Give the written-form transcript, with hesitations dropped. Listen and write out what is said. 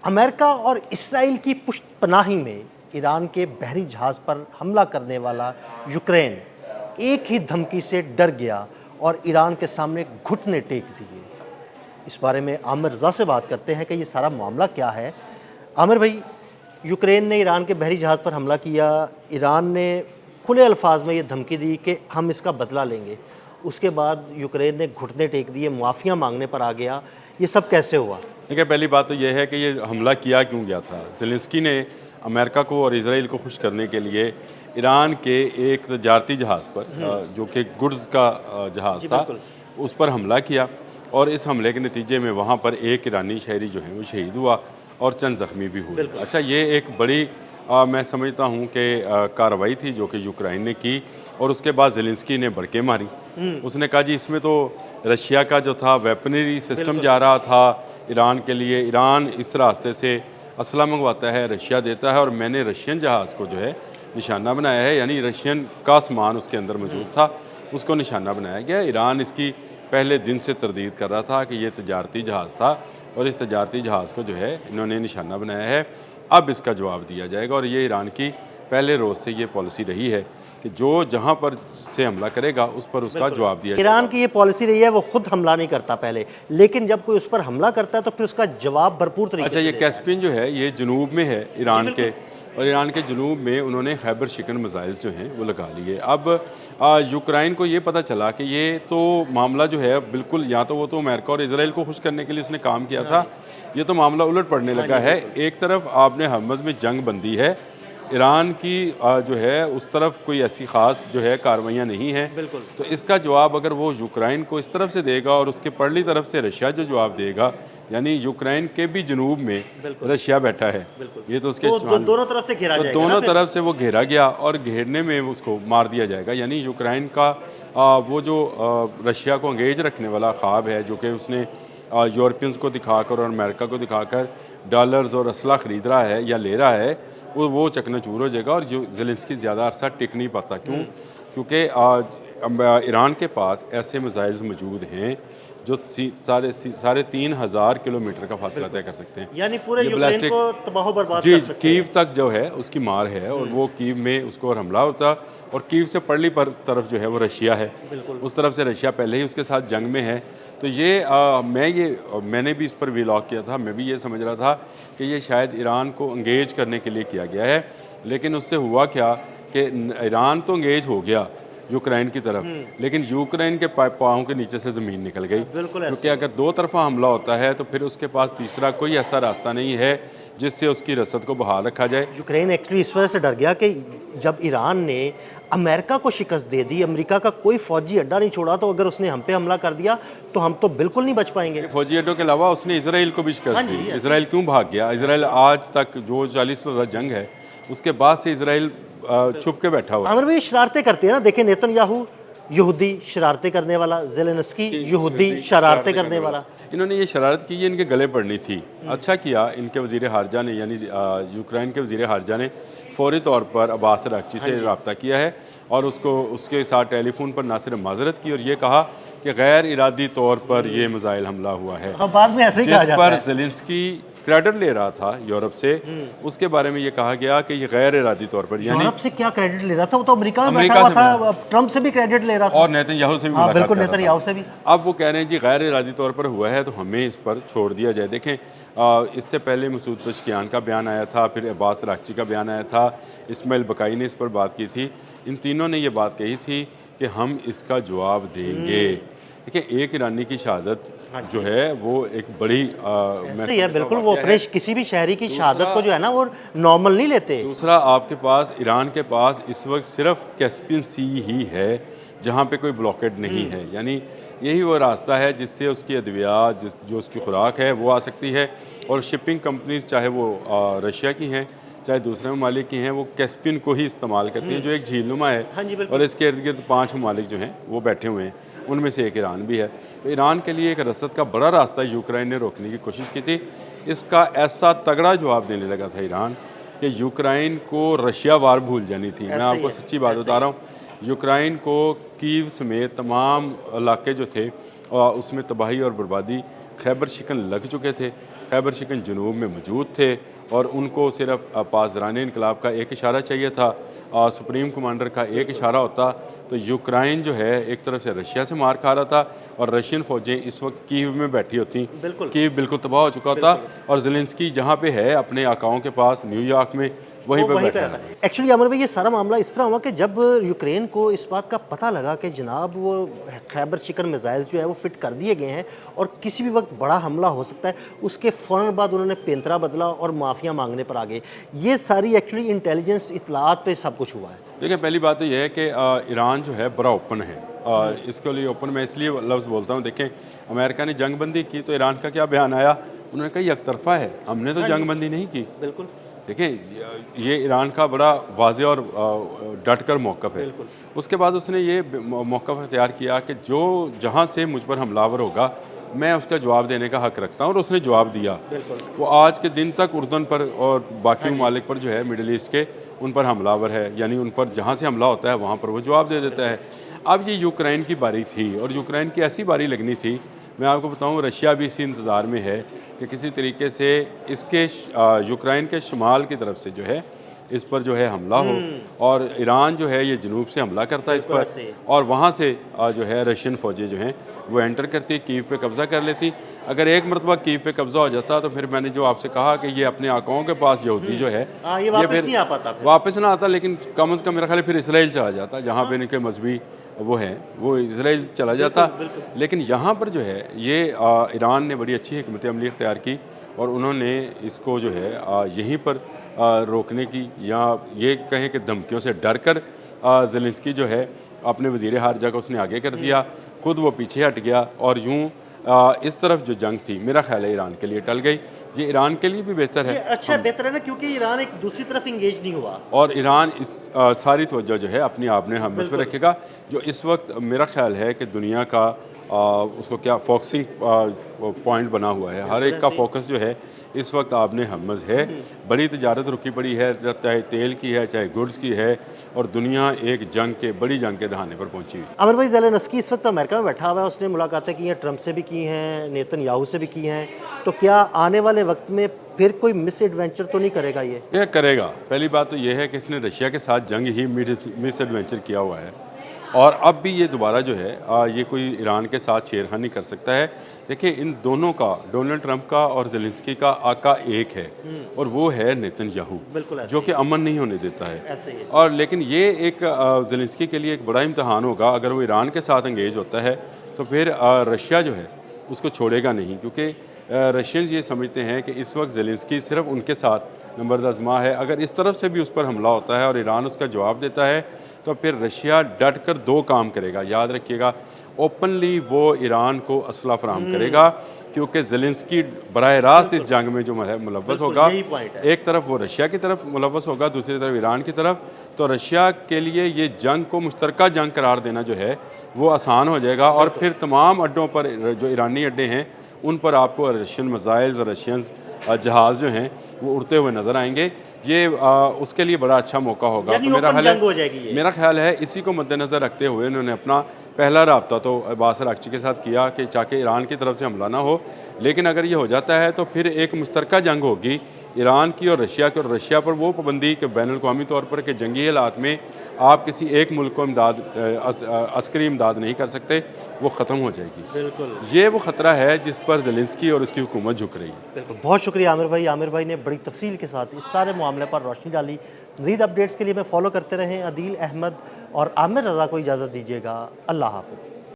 America और Israel की पुष्टपनाही में ईरान के बहरी जहाज़ पर हमला करने वाला यूक्रेन एक ही धमकी से डर गया और ईरान के सामने घुटने टेक दिए। इस बारे में आमिर रज़ा से बात करते हैं कि ये सारा मामला क्या है। आमिर भाई, यूक्रेन ने ईरान के बहरी जहाज़ पर हमला किया, ईरान ने खुले अल्फाज में ये धमकी दी कि हम इसका बदला लेंगे। उसके बाद यूक्रेन ने घुटने टेक दिए, मुआफ़िया मांगने पर आ गया। ये सब कैसे हुआ? देखिए, पहली बात तो ये है कि ये हमला किया क्यों गया था। ज़ेलेंस्की ने अमेरिका को और इजराइल को खुश करने के लिए ईरान के एक तजारती जहाज़ पर जो कि गुड्स का जहाज़ था, उस पर हमला किया और इस हमले के नतीजे में वहाँ पर एक ईरानी शहरी जो है वो शहीद हुआ और चंद ज़ख्मी भी हुए। अच्छा, ये एक बड़ी मैं समझता हूँ कि कार्रवाई थी जो कि यूक्रेन ने की और उसके बाद ज़ेलेंस्की ने भड़के मारी। उसने कहा जी, इसमें तो रशिया का जो था वेपनरी सिस्टम जा रहा था ईरान के लिए, ईरान इस रास्ते से असला मंगवाता है, रशिया देता है और मैंने रशियन जहाज़ को जो है निशाना बनाया है, यानी रशियन का सामान उसके अंदर मौजूद था, उसको निशाना बनाया गया। ईरान इसकी पहले दिन से तरदीद कर रहा था कि ये तजारती जहाज़ था और इस तजारती जहाज़ को जो है इन्होंने निशाना बनाया है। अब इसका जवाब दिया जाएगा और ये ईरान की पहले रोज़ से ये पॉलिसी रही है कि जो जहाँ पर से हमला करेगा उस पर उसका जवाब दिया जाएगा। ईरान की ये पॉलिसी रही है, वो खुद हमला नहीं करता पहले, लेकिन जब कोई उस पर हमला करता है तो फिर उसका जवाब भरपूर तरीके अच्छा, से ये देता है। कैस्पियन जो है ये जनूब में है ईरान के, और ईरान के जनूब में उन्होंने खैबर शिकन मिसाइल्स जो हैं वो लगा लिए। अब यूक्रेन को ये पता चला कि ये तो मामला जो है बिल्कुल, या तो वो तो अमेरिका और इसराइल को खुश करने के लिए उसने काम किया था, ये तो मामला उलट पड़ने लगा है। एक तरफ आपने हरमज़ में जंग बंदी है, ईरान की जो है उस तरफ कोई ऐसी ख़ास जो है कार्रवाइयाँ नहीं हैं, तो इसका जवाब अगर वो यूक्रेन को इस तरफ से देगा और उसके परली तरफ से रशिया जो जवाब देगा, यानी यूक्रेन के भी जनूब में रशिया बैठा है, ये तो उसके दोनों तरफ से घेरा तो जाएगा दोनों ना तरफ से वो घेरा गया और घेरने में उसको मार दिया जाएगा। यानी यूक्रेन का वो जो रशिया को अंगेज रखने वाला ख्वाब है जो कि उसने यूरोपियंस को दिखाकर और अमेरिका को दिखाकर डॉलर्स और असला ख़रीद रहा है या ले रहा है, वो चकनाचूर हो जाएगा और जो ज़ेलेंस्की ज़्यादा अरसा टिक नहीं पाता। क्यों? क्योंकि ईरान के पास ऐसे मिसाइल्स मौजूद हैं जो साढ़े 3,000 किलोमीटर का फासला तय कर सकते हैं, यानी पूरे यूक्रेन को तबाह बर्बाद जी, कर सकते हैं। कीव तक जो है उसकी मार है और वो कीव में उसको और हमला होता और कीव से परली पर तरफ जो है वो रशिया है, उस तरफ से रशिया पहले ही उसके साथ जंग में है। तो मैंने भी इस पर व्लॉग किया था, मैं भी ये समझ रहा था कि ये शायद ईरान को अंगेज करने के लिए किया गया है, लेकिन उससे हुआ क्या कि ईरान तो अंगेज हो गया यूक्रेन की तरफ, लेकिन यूक्रेन के पाँव के नीचे से ज़मीन निकल गई, क्योंकि अगर दो तरफा हमला होता है तो फिर उसके पास तीसरा कोई ऐसा रास्ता नहीं है जिससे उसकी रसद को बहाल रखा जाए। यूक्रेन एक्चुअली इस वजह से डर गया कि जब ईरान ने अमेरिका को शिकस्त दे दी, अमेरिका का कोई फौजी अड्डा नहीं छोड़ा, तो अगर उसने हम पे हमला कर दिया तो हम तो बिल्कुल नहीं बच पाएंगे। फौजी अड्डों के अलावा उसने इसराइल को भी शिकस्त दी। इसराइल क्यों भाग गया? इसराइल आज तक जो 40 रोज़ा जंग है उसके बाद से इसराइल छुप के बैठा हुआ। आमिर भाई, शरारतें करते हैं ना, देखें नेतन्याहू यहूदी शरारतें करने वाला, ज़ेलेंस्की यहूदी शरारतें करने वाला। इन्होंने ये शरारत की, ये इनके गले पड़नी थी। अच्छा किया इनके वज़ीर ख़ारजा ने, यानी यूक्रेन के वज़ीर ख़ारजा ने फ़ौरी तौर पर अब्बास अराग़ची से रब्ता किया है और उसके साथ टेलीफोन पर ना सिर्फ माज़रत की और ये कहा कि गैर इरादी तौर पर ये मिसाइल हमला हुआ है। बाद में ऐसे ही कहा जिस पर ज़ेलेंस्की क्रेडिट ले रहा था यूरोप से, उसके बारे में ये कहा गया कि ये गैर इरादी तौर पर, यानी यूरोप से क्या क्रेडिट ले रहा था? वो तो अमेरिका में बैठा हुआ था, ट्रम्प से भी क्रेडिट ले रहा था और नेतन्याहू से भी मुलाकात बिल्कुल, कर रहा था। नेतन्याहू से भी। अब वो कह रहे हैं जी गैर इरादी तौर पर हुआ है तो हमें इस पर छोड़ दिया जाए। देखें, इससे पहले मसूद पशकियान का बयान आया था, फिर अब्बास अराग़ची का बयान आया था, इस्माइल बकाई ने इस पर बात की थी। इन तीनों ने ये बात कही थी कि हम इसका जवाब देंगे। देखिए, एक ईरानी की शहादत जो है वो एक बड़ी ऐसे ही है, बिल्कुल। वो अपने किसी भी शहरी की शहादत को जो है ना वो नॉर्मल नहीं लेते। दूसरा, आपके पास ईरान के पास इस वक्त सिर्फ कैस्पियन सी ही है जहाँ पे कोई ब्लॉकेड नहीं है, यानी यही वो रास्ता है जिससे उसकी अद्वियात जो उसकी खुराक है वो आ सकती है और शिपिंग कंपनीज चाहे वो रशिया की हैं चाहे दूसरे ममालिक की हैं, वो कैस्पियन को ही इस्तेमाल करती हैं जो एक झीलनुमा है और इसके इर्द गिर्द 5 ममालिक जो हैं वो बैठे हुए हैं, उनमें से एक ईरान भी है। तो ईरान के लिए एक रसद का बड़ा रास्ता यूक्रेन ने रोकने की कोशिश की थी। इसका ऐसा तगड़ा जवाब देने लगा था ईरान कि यूक्रेन को रशिया वार भूल जानी थी। मैं आपको सच्ची बात बता रहा हूँ, यूक्रेन को कीव समेत तमाम इलाके जो थे उसमें तबाही और बर्बादी, खैबर शिकन लग चुके थे। खैबर शिकन जनूब में मौजूद थे और उनको सिर्फ पासदारान इनकलाब का एक इशारा चाहिए था, सुप्रीम कमांडर का एक इशारा होता तो यूक्रेन जो है एक तरफ से रशिया से मार खा रहा था और रशियन फ़ौजें इस वक्त कीव में बैठी होती। कीव बिल्कुल तबाह हो चुका था और ज़ेलेंस्की जहाँ पे है अपने आकाओं के पास न्यूयॉर्क में वहीं पर बैठा है। एक्चुअली अमर भाई, ये सारा मामला इस तरह हुआ कि जब यूक्रेन को इस बात का पता लगा कि जनाब वो खैबर शिकन मिसाइल जो है वो फिट कर दिए गए हैं और किसी भी वक्त बड़ा हमला हो सकता है, उसके फ़ौरन बाद उन्होंने पेंतरा बदला और माफ़िया मांगने पर आ गए। ये सारी एक्चुअली इंटेलिजेंस इतलात पे सब कुछ हुआ है। देखिए, पहली बात तो यह है कि ईरान जो है बड़ा ओपन है। इसके लिए ओपन मैं इसलिए लफ्ज़ बोलता हूँ, देखें अमेरिका ने जंगबंदी की तो ईरान का क्या बयान आया, उन्होंने कहा एक तरफा है, हमने तो जंगबंदी नहीं की। बिल्कुल, देखें ये ईरान का बड़ा वाज़ेह और डट कर मौक़िफ़ है। उसके बाद उसने ये मौक़िफ़ अख्तियार किया कि जो जहाँ से मुझ पर हमलावर होगा मैं उसका जवाब देने का हक़ रखता हूँ और उसने जवाब दिया। वो आज के दिन तक उर्दन पर और बाकी ममालिक पर जो है मिडल ईस्ट के उन पर हमलावर है, यानी उन पर जहाँ से हमला होता है वहाँ पर वो जवाब दे देता है। अब ये यूक्रेन की बारी थी और यूक्रेन की ऐसी बारी लगनी थी, मैं आपको बताऊँ रशिया भी इसी इंतज़ार में है कि किसी तरीके से इसके यूक्रेन के शुमाल की तरफ से जो है इस पर जो है हमला हो और ईरान जो है ये जनूब से हमला करता है इस पर और वहाँ से जो है रशियन फ़ौजें जो हैं वो एंटर करती, कीव पे कब्ज़ा कर लेती। अगर एक मरतबा कीव पे कब्ज़ा हो जाता तो फिर मैंने जो आपसे कहा कि ये अपने आकाओं के पास यहूदी जो है ये वापस नहीं आ पाता, वापस ना आता, लेकिन कम अज़ कम मेरा ख्याल है फिर इसराइल चला जाता, जहाँ पे इनके मजहबी वो हैं वो इसराइल चला जाता। लेकिन यहाँ पर जो है ये ईरान ने बड़ी अच्छी हिकमत अमली इख्तियार की और उन्होंने इसको जो है यहीं पर रोकने की या ये कहें कि धमकियों से डर कर ज़ेलेंस्की जो है अपने वज़ीर ख़ारिजा को उसने आगे कर दिया, खुद वो पीछे हट गया और यूँ इस तरफ जो जंग थी मेरा ख्याल है ईरान के लिए टल गई। ये ईरान के लिए भी बेहतर है। अच्छा बेहतर है ना, क्योंकि ईरान एक दूसरी तरफ इंगेज नहीं हुआ और ईरान इस सारी तवज्जो जो है अपनी आपने हमस पर रखेगा, जो इस वक्त मेरा ख्याल है कि दुनिया का उसको क्या फोकसिंग पॉइंट बना हुआ है। हर एक का फोकस जो है इस वक्त आपने हमस है। बड़ी तजारत रुकी पड़ी है, चाहे तेल की है चाहे गुड्स की है, और दुनिया एक बड़ी जंग के दहाने पर पहुंची हुई। अमर भाई, ज़ेलेंस्की इस वक्त अमेरिका में बैठा हुआ है, उसने मुलाकातें की हैं, ट्रंप से भी की हैं, नेतन्याहू से भी की हैं, तो क्या आने वाले वक्त में फिर कोई मिस एडवेंचर तो नहीं करेगा? ये करेगा। पहली बात तो ये है कि इसने रशिया के साथ जंग ही मिस एडवेंचर किया हुआ है और अब भी ये दोबारा जो है ये कोई ईरान के साथ छेड़खानी कर सकता है। देखिए इन दोनों का, डोनाल्ड ट्रंप का और ज़ेलेंस्की का आका एक है और वो है नेतन्याहू, जो कि अमन नहीं होने देता है। और लेकिन ये एक ज़ेलेंस्की के लिए एक बड़ा इम्तहान होगा। अगर वो ईरान के साथ एंगेज होता है तो फिर रशिया जो है उसको छोड़ेगा नहीं, क्योंकि रशियंस ये समझते हैं कि इस वक्त ज़ेलेंस्की सिर्फ उनके साथ नंबर आज़मा है। अगर इस तरफ से भी उस पर हमला होता है और ईरान उसका जवाब देता है तो फिर रशिया डट कर दो काम करेगा। याद रखिएगा, ओपनली वो ईरान को असला फराहम करेगा, क्योंकि ज़ेलेंस्की बराह रास्त इस जंग में जो मुलव्वस होगा, एक तरफ वो रशिया की तरफ मुलव्वस होगा, दूसरी तरफ ईरान की तरफ, तो रशिया के लिए ये जंग को मुश्तरका जंग करार देना जो है वो आसान हो जाएगा और फिर तमाम अड्डों पर जो ईरानी अड्डे हैं उन पर आपको रशियन मिसाइल्स और रशियन जहाज़ जो हैं वो उड़ते हुए नज़र आएंगे। ये उसके लिए बड़ा अच्छा मौका होगा। तो मेरा ख्याल है इसी को मद्देनज़र रखते हुए उन्होंने अपना पहला रब्ता तो अब्बास अराग़ची के साथ किया कि ताकि ईरान की तरफ से हमला ना हो, लेकिन अगर ये हो जाता है तो फिर एक मुश्तरका जंग होगी ईरान की और रशिया की, और रशिया पर वो पाबंदी कि बैनुल-अक़वामी तौर पर कि जंगी हालात में आप किसी एक मुल्क को अस्करी इमदाद नहीं कर सकते, वो ख़त्म हो जाएगी। बिल्कुल, ये वो ख़तरा है जिस पर ज़ेलेंस्की और उसकी हुकूमत झुक रही है। बिल्कुल, बहुत शुक्रिया आमिर भाई। आमिर भाई ने बड़ी तफसील के साथ इस सारे मामले पर रोशनी डाली। मज़ीद अपडेट्स के लिए मैं फॉलो करते रहें अदील अहमद और आमिर रज़ा को इजाज़त दीजिएगा। अल्लाह हाफ़िज़।